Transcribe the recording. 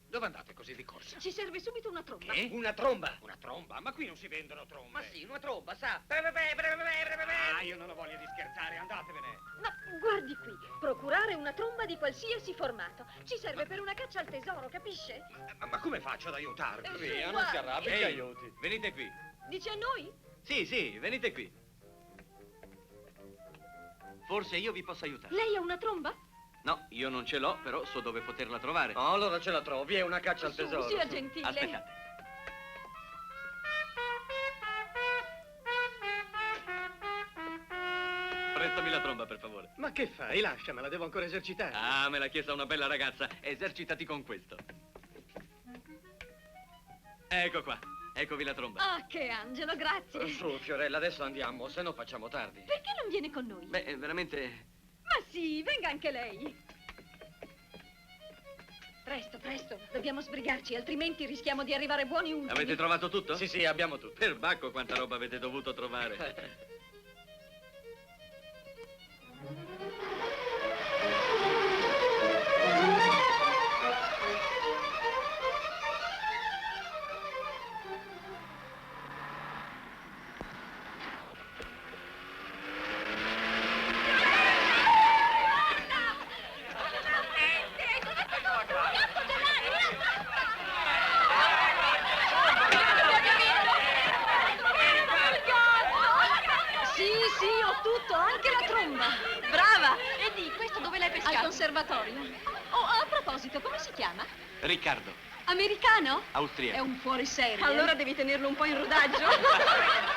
Dove andate così di corsa? Ci serve subito una tromba. Che? Una tromba. Una tromba? Ma qui non si vendono trombe. Ma sì, una tromba, sa. Ah, io non ho voglia di scherzare, andatevene. Ma guardi qui, procurare una tromba di qualsiasi formato. Ci serve per una caccia al tesoro, capisce? Ma come faccio ad aiutarvi? Via, non si arrabbi, ci aiuti. Venite qui. Dice a noi? Sì, venite qui. Forse io vi posso aiutare. Lei ha una tromba? No, io non ce l'ho, però so dove poterla trovare. Oh, allora ce la trovi, è una caccia al Su, tesoro. sia gentile. Aspettate. Prestami la tromba, per favore. Ma che fai? Lasciamela, devo ancora esercitare. Ah, me l'ha chiesta una bella ragazza. Esercitati con questo. Ecco qua. Eccovi la tromba. Ah, che angelo, grazie. Su, Fiorella, adesso andiamo, se no facciamo tardi. Perché non viene con noi? Beh, veramente... Ma sì, venga anche lei. Presto, presto, dobbiamo sbrigarci, altrimenti rischiamo di arrivare buoni ultimi. Avete trovato tutto? Sì, abbiamo tutto. Per Bacco, quanta roba avete dovuto trovare. Sì, ho tutto, anche la tromba. Brava! E di, questo dove l'hai Al pescato? conservatorio. Oh, a proposito, come si chiama? Riccardo, Americano? È austriaco. un fuoriserie. Allora devi tenerlo un po' in rodaggio.